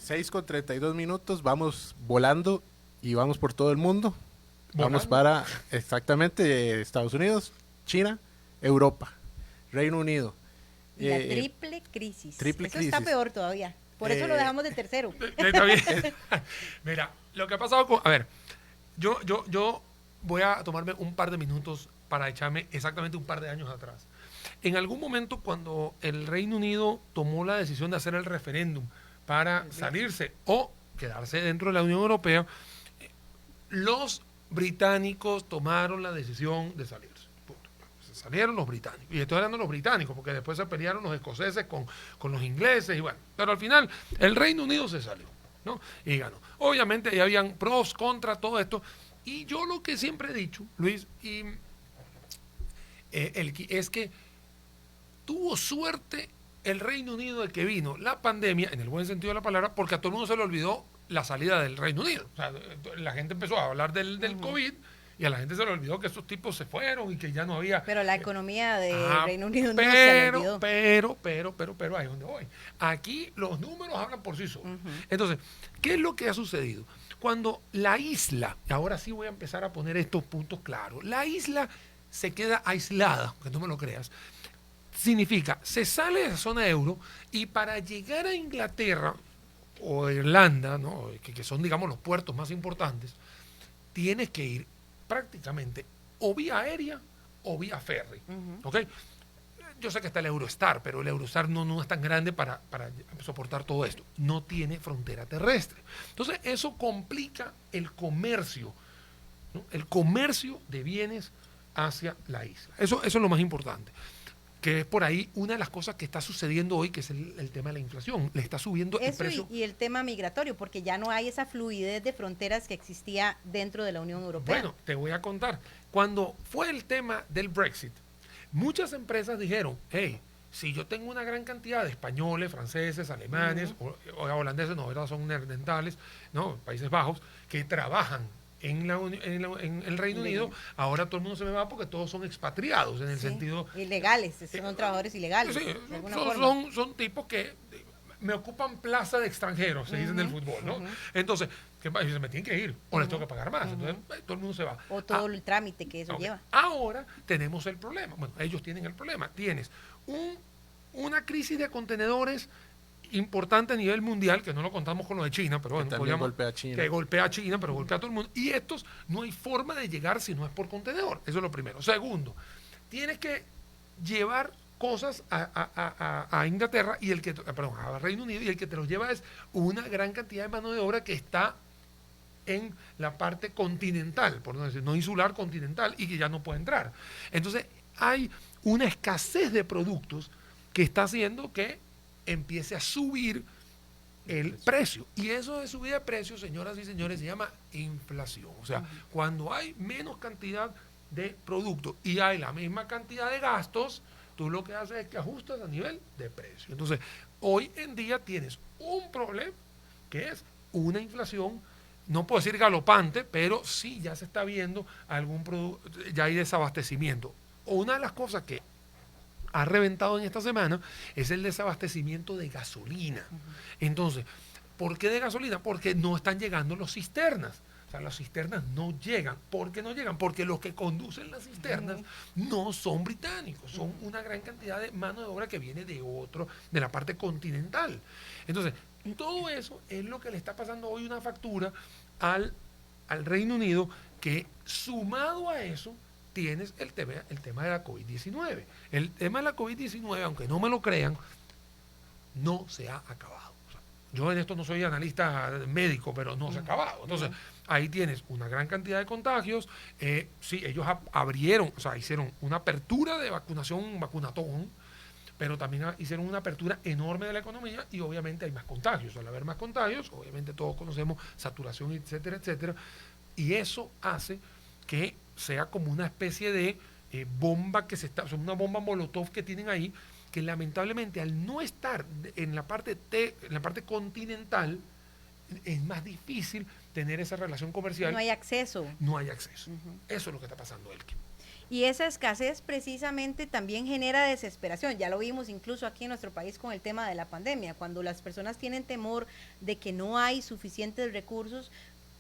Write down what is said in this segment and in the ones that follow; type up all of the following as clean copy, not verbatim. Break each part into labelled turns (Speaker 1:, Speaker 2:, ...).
Speaker 1: 6:32, vamos volando y vamos por todo el mundo.
Speaker 2: ¿Volando?
Speaker 1: Vamos para exactamente Estados Unidos, China, Europa, Reino Unido.
Speaker 3: Y la triple crisis.
Speaker 1: triple
Speaker 3: Eso está
Speaker 1: crisis.
Speaker 3: peor todavía. Por eso lo dejamos de tercero.
Speaker 2: Está bien. Mira, lo que ha pasado con... A ver, yo voy a tomarme un par de minutos para echarme exactamente un par de años atrás. En algún momento, cuando el Reino Unido tomó la decisión de hacer el referéndum para salirse o quedarse dentro de la Unión Europea, los británicos tomaron la decisión de salirse. Punto. Se salieron los británicos. Y estoy hablando de los británicos, porque después se pelearon los escoceses con los ingleses y bueno. Pero al final, el Reino Unido se salió, ¿no? Y ganó. Obviamente, ya habían pros, contras, todo esto. Y yo lo que siempre he dicho, Luis, es que tuvo suerte el Reino Unido de que vino la pandemia, en el buen sentido de la palabra, porque a todo el mundo se le olvidó la salida del Reino Unido. O sea, la gente empezó a hablar del COVID y a la gente se le olvidó que esos tipos se fueron y que ya no había...
Speaker 3: Pero la economía del Reino Unido no se le olvidó.
Speaker 2: Pero ahí es donde voy. Aquí los números hablan por sí solos. Entonces, ¿qué es lo que ha sucedido? Cuando la isla, y ahora sí voy a empezar a poner estos puntos claros, la isla se queda aislada, aunque no me lo creas, significa, se sale de la zona euro y para llegar a Inglaterra o Irlanda, ¿no? que son, digamos, los puertos más importantes, tienes que ir prácticamente o vía aérea o vía ferry. ¿Ok? Yo sé que está el Eurostar, pero el Eurostar no es tan grande para soportar todo esto. No tiene frontera terrestre. Entonces, eso complica el comercio, ¿no? El comercio de bienes hacia la isla. Eso es lo más importante. Que es por ahí una de las cosas que está sucediendo hoy, que es el tema de la inflación. Le está subiendo el precio.
Speaker 3: Y el tema migratorio, porque ya no hay esa fluidez de fronteras que existía dentro de la Unión Europea.
Speaker 2: Bueno, te voy a contar. Cuando fue el tema del Brexit, muchas empresas dijeron, hey, si yo tengo una gran cantidad de españoles, franceses, alemanes, o holandeses, no, ahora son neerlandales, no, Países Bajos, que trabajan en el Reino Unido, ahora todo el mundo se me va porque todos son expatriados en el sentido...
Speaker 3: Ilegales, son trabajadores ilegales.
Speaker 2: Sí, son tipos que me ocupan plaza de extranjeros, se dice en el fútbol, ¿no? Entonces, ¿qué pasa? Se me tienen que ir o les tengo que pagar más, entonces todo el mundo se va.
Speaker 3: O todo el trámite que eso lleva.
Speaker 2: Ahora tenemos el problema, bueno, ellos tienen el problema, tienes una crisis de contenedores importante a nivel mundial, que no lo contamos con lo de China, pero bueno,
Speaker 1: también golpea a China.
Speaker 2: que golpea a China, pero golpea a todo el mundo. Y estos no hay forma de llegar si no es por contenedor. Eso es lo primero. Segundo, tienes que llevar cosas a Inglaterra y a Reino Unido, y el que te los lleva es una gran cantidad de mano de obra que está en la parte continental, por no decir, no insular, continental, y que ya no puede entrar. Entonces, hay una escasez de productos que está haciendo que empiece a subir el precio. Y eso de subida de precios, señoras y señores, se llama inflación. O sea, cuando hay menos cantidad de productos y hay la misma cantidad de gastos, tú lo que haces es que ajustas a nivel de precio. Entonces, hoy en día tienes un problema que es una inflación, no puedo decir galopante, pero sí ya se está viendo algún producto, ya hay desabastecimiento. Una de las cosas que ha reventado en esta semana es el desabastecimiento de gasolina. Entonces, ¿por qué de gasolina? Porque no están llegando los cisternas. O sea, las cisternas no llegan. ¿Por qué no llegan? Porque los que conducen las cisternas no son británicos, son una gran cantidad de mano de obra que viene de la parte continental. Entonces, todo eso es lo que le está pasando hoy una factura al Reino Unido, que sumado a eso tienes el tema de la COVID-19. El tema de la COVID-19, aunque no me lo crean, no se ha acabado. O sea, yo en esto no soy analista médico, pero no se ha acabado. Entonces, ahí tienes una gran cantidad de contagios. Sí, ellos abrieron, o sea, hicieron una apertura de vacunación, un vacunatón, pero también hicieron una apertura enorme de la economía y obviamente hay más contagios. Al haber más contagios, obviamente todos conocemos saturación, etcétera, etcétera. Y eso hace que sea como una especie de bomba una bomba molotov que tienen ahí, que lamentablemente al no estar en la parte continental, es más difícil tener esa relación comercial.
Speaker 3: No hay acceso.
Speaker 2: No hay acceso. Eso es lo que está pasando, Elkin.
Speaker 3: Y esa escasez precisamente también genera desesperación. Ya lo vimos incluso aquí en nuestro país con el tema de la pandemia. Cuando las personas tienen temor de que no hay suficientes recursos,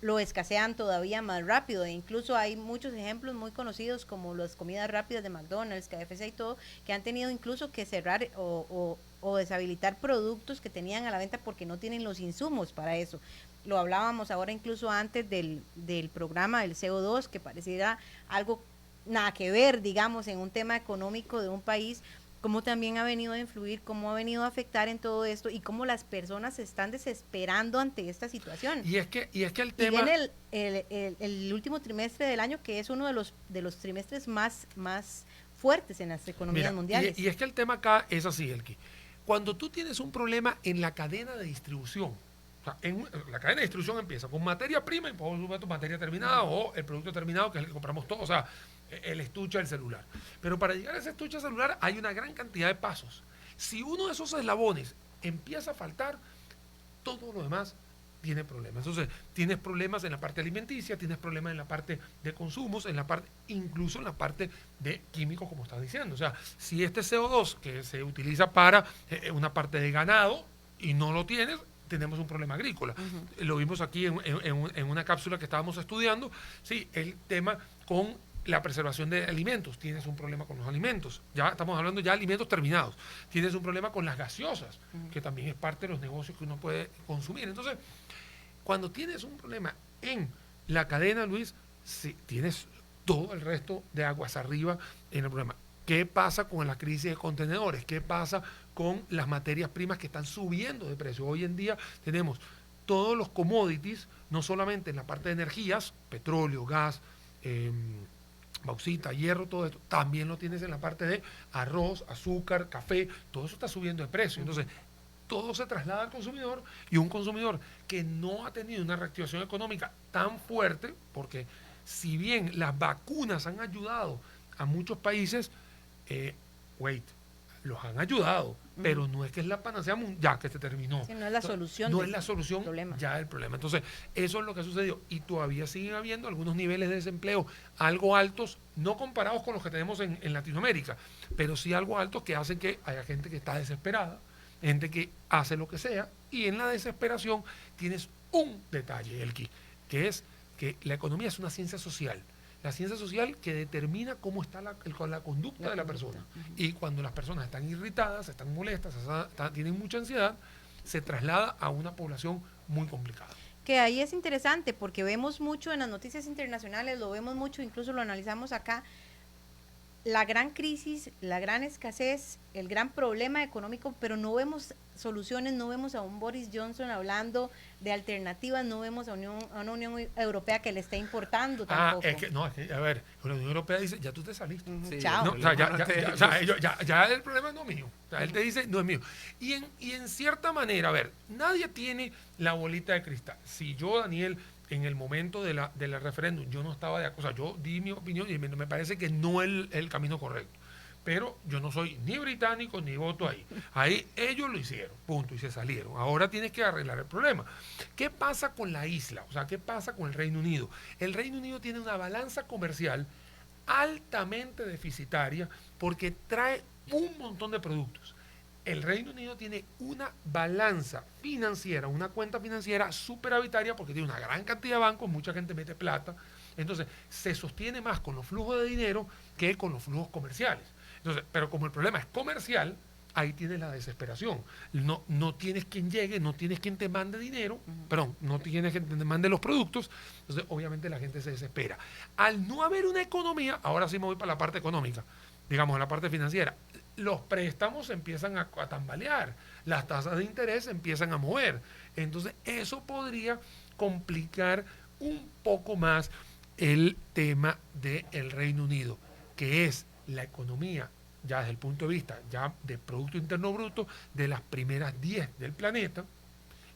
Speaker 3: lo escasean todavía más rápido. E incluso hay muchos ejemplos muy conocidos como las comidas rápidas de McDonald's, KFC y todo, que han tenido incluso que cerrar o deshabilitar productos que tenían a la venta porque no tienen los insumos para eso. Lo hablábamos ahora incluso antes del programa del CO2, que pareciera algo nada que ver, digamos, en un tema económico de un país, cómo también ha venido a influir, cómo ha venido a afectar en todo esto y cómo las personas se están desesperando ante esta situación.
Speaker 2: Y es que el
Speaker 3: Y
Speaker 2: tema...
Speaker 3: viene el último trimestre del año, que es uno de los trimestres más fuertes en las economías mundiales.
Speaker 2: Y es que el tema acá es así, Elki. Cuando tú tienes un problema en la cadena de distribución, o sea, la cadena de distribución empieza con materia prima y por supuesto materia terminada o el producto terminado que es el que compramos todos, o sea, el estuche del celular. Pero para llegar a ese estuche celular hay una gran cantidad de pasos. Si uno de esos eslabones empieza a faltar, todo lo demás tiene problemas. Entonces, tienes problemas en la parte alimenticia, tienes problemas en la parte de consumos, incluso en la parte de químicos, como estás diciendo. O sea, si este CO2 que se utiliza para una parte de ganado y no lo tienes, tenemos un problema agrícola. Lo vimos aquí en una cápsula que estábamos estudiando, sí, el tema con la preservación de alimentos, tienes un problema con los alimentos, ya estamos hablando ya de alimentos terminados, tienes un problema con las gaseosas, que también es parte de los negocios que uno puede consumir. Entonces, cuando tienes un problema en la cadena, Luis, tienes todo el resto de aguas arriba en el problema. ¿Qué pasa con la crisis de contenedores? ¿Qué pasa con las materias primas que están subiendo de precio? Hoy en día tenemos todos los commodities, no solamente en la parte de energías, petróleo, gas, bauxita, hierro, todo esto, también lo tienes en la parte de arroz, azúcar, café, todo eso está subiendo de precio. Entonces, todo se traslada al consumidor y un consumidor que no ha tenido una reactivación económica tan fuerte, porque si bien las vacunas han ayudado a muchos países, los han ayudado, pero no es que es la panacea ya que se terminó.
Speaker 3: Sí, no es la solución.
Speaker 2: No es la solución
Speaker 3: problema.
Speaker 2: ya del problema. Entonces, eso es lo que ha sucedido. Y todavía siguen habiendo algunos niveles de desempleo algo altos, no comparados con los que tenemos en Latinoamérica, pero sí algo altos que hacen que haya gente que está desesperada, gente que hace lo que sea, y en la desesperación tienes un detalle, Elki, que es que la economía es una ciencia social. La ciencia social que determina cómo está la conducta de la persona. Y cuando las personas están irritadas, están molestas, tienen mucha ansiedad, se traslada a una población muy complicada.
Speaker 3: Que ahí es interesante porque vemos mucho en las noticias internacionales, lo vemos mucho, incluso lo analizamos acá, la gran crisis, la gran escasez, el gran problema económico, pero no vemos soluciones, no vemos a un Boris Johnson hablando de alternativas, no vemos a una Unión Europea que le esté importando tampoco.
Speaker 2: A ver, la Unión Europea dice, ya tú te saliste.
Speaker 1: Sí,
Speaker 3: chao.
Speaker 2: No, ya el problema no es mío. O sea, él te dice, no es mío. Y en cierta manera, a ver, nadie tiene la bolita de cristal. Si yo, Daniel, en el momento del referéndum, yo no estaba de acuerdo, o sea, yo di mi opinión y me parece que no es el camino correcto. Pero yo no soy ni británico ni voto ahí. Ahí ellos lo hicieron, punto, y se salieron. Ahora tienes que arreglar el problema. ¿Qué pasa con la isla? O sea, ¿qué pasa con el Reino Unido? El Reino Unido tiene una balanza comercial altamente deficitaria porque trae un montón de productos. El Reino Unido tiene una balanza financiera, una cuenta financiera superavitaria porque tiene una gran cantidad de bancos, mucha gente mete plata. Entonces, se sostiene más con los flujos de dinero que con los flujos comerciales. Entonces, pero como el problema es comercial, ahí tienes la desesperación. No tienes quien llegue, no tienes quien te mande dinero, perdón, no tienes quien te mande los productos, entonces obviamente la gente se desespera. Al no haber una economía, ahora sí me voy para la parte económica, digamos, la parte financiera, los préstamos empiezan a tambalear, las tasas de interés empiezan a mover. Entonces, eso podría complicar un poco más el tema del Reino Unido, que es la economía, ya desde el punto de vista ya de Producto Interno Bruto, de las primeras 10 del planeta,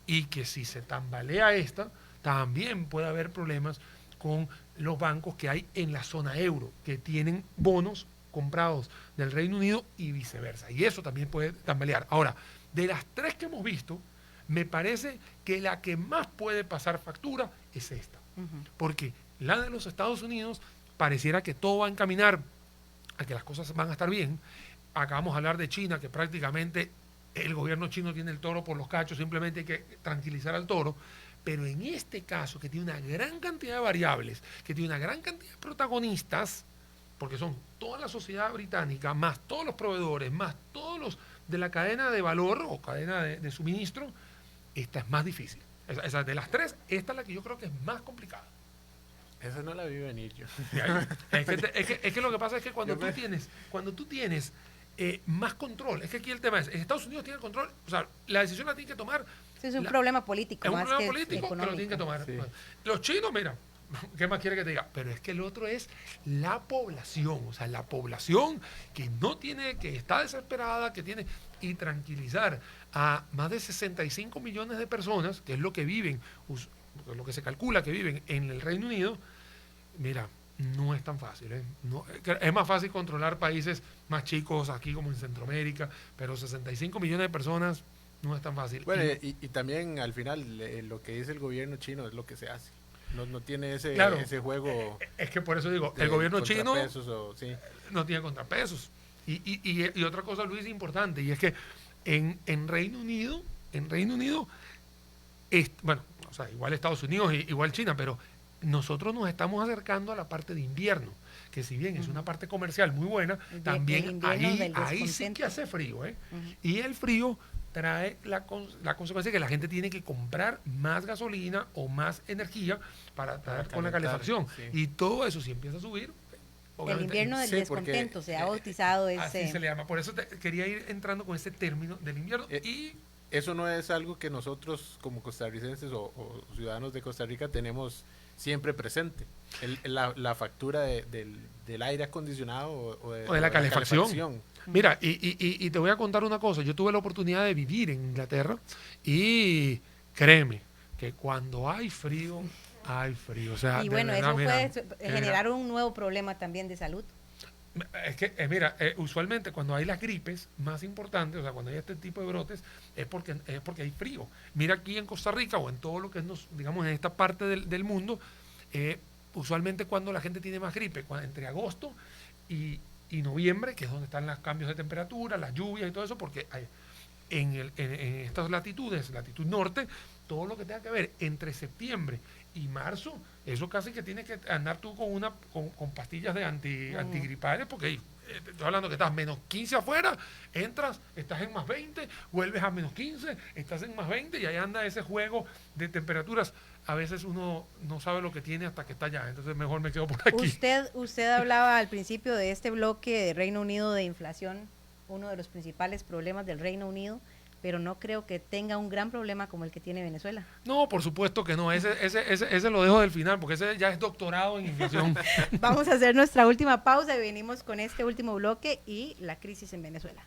Speaker 2: y que si se tambalea esta, también puede haber problemas con los bancos que hay en la zona euro, que tienen bonos comprados del Reino Unido y viceversa. Y eso también puede tambalear. Ahora, de las tres que hemos visto, me parece que la que más puede pasar factura es esta. Porque la de los Estados Unidos pareciera que todo va a encaminar a que las cosas van a estar bien. Acabamos de hablar de China, que prácticamente el gobierno chino tiene el toro por los cachos, simplemente hay que tranquilizar al toro. Pero en este caso, que tiene una gran cantidad de variables, que tiene una gran cantidad de protagonistas, porque son toda la sociedad británica, más todos los proveedores, más todos los de la cadena de valor o cadena de suministro, esta es más difícil. Esa de las tres, esta es la que yo creo que es más complicada.
Speaker 1: Esa no la vi venir yo.
Speaker 2: Es que lo que pasa es que cuando tú tienes más control, es que aquí el tema es, Estados Unidos tiene el control, o sea, la decisión la tiene que tomar.
Speaker 3: Es un problema político.
Speaker 2: Es un
Speaker 3: más
Speaker 2: problema
Speaker 3: que
Speaker 2: político que lo
Speaker 3: económico.
Speaker 2: tienen que tomar.
Speaker 1: Sí.
Speaker 2: Los chinos, mira, ¿qué más quiere que te diga? Pero es que el otro es la población, o sea, la población que no tiene, que está desesperada, que tiene, y tranquilizar a más de 65 millones de personas, que es lo que viven, lo que se calcula que viven en el Reino Unido, mira, no es tan fácil. No, es más fácil controlar países más chicos aquí como en Centroamérica, pero 65 millones de personas no es tan fácil.
Speaker 1: Bueno, y también al final lo que dice el gobierno chino es lo que se hace. No tiene ese juego.
Speaker 2: Es que por eso digo, el gobierno chino
Speaker 1: sí.
Speaker 2: no tiene contrapesos. Y otra cosa, Luis, importante, y es que en Reino Unido, bueno, o sea, igual Estados Unidos, igual China, pero nosotros nos estamos acercando a la parte de invierno, que si bien es una parte comercial muy buena, también ahí sí que hace frío, ¿eh? Y el frío trae la consecuencia que la gente tiene que comprar más gasolina o más energía para estar con la calefacción. Sí. Y todo eso, si empieza a subir,
Speaker 3: el invierno del descontento se ha bautizado
Speaker 2: así se le llama. Por eso quería ir entrando con ese término del invierno. Y
Speaker 1: eso no es algo que nosotros como costarricenses o ciudadanos de Costa Rica tenemos siempre presente. La factura del aire acondicionado o de
Speaker 2: la calefacción. Mira, y te voy a contar una cosa. Yo tuve la oportunidad de vivir en Inglaterra y créeme que cuando hay frío, hay frío. O sea,
Speaker 3: y bueno, verdad, eso puede generar un nuevo problema también de salud.
Speaker 2: Es que, mira, usualmente cuando hay las gripes más importantes, o sea, cuando hay este tipo de brotes, es porque hay frío. Mira aquí en Costa Rica o en todo lo que es, digamos, en esta parte del mundo, usualmente cuando la gente tiene más gripe, entre agosto y noviembre, que es donde están los cambios de temperatura, las lluvias y todo eso, porque en estas latitudes, latitud norte, todo lo que tenga que ver entre septiembre y marzo, eso casi que tienes que andar tú con pastillas de antigripales, porque estoy hablando que estás menos 15 afuera, entras, estás en más 20, vuelves a menos 15, estás en más 20 y ahí anda ese juego de temperaturas. A veces uno no sabe lo que tiene hasta que está allá, entonces mejor me quedo por aquí.
Speaker 3: Usted hablaba al principio de este bloque de Reino Unido de inflación, uno de los principales problemas del Reino Unido, pero no creo que tenga un gran problema como el que tiene Venezuela.
Speaker 2: No, por supuesto que no, ese lo dejo del final, porque ese ya es doctorado en inflación.
Speaker 3: Vamos a hacer nuestra última pausa y venimos con este último bloque y la crisis en Venezuela.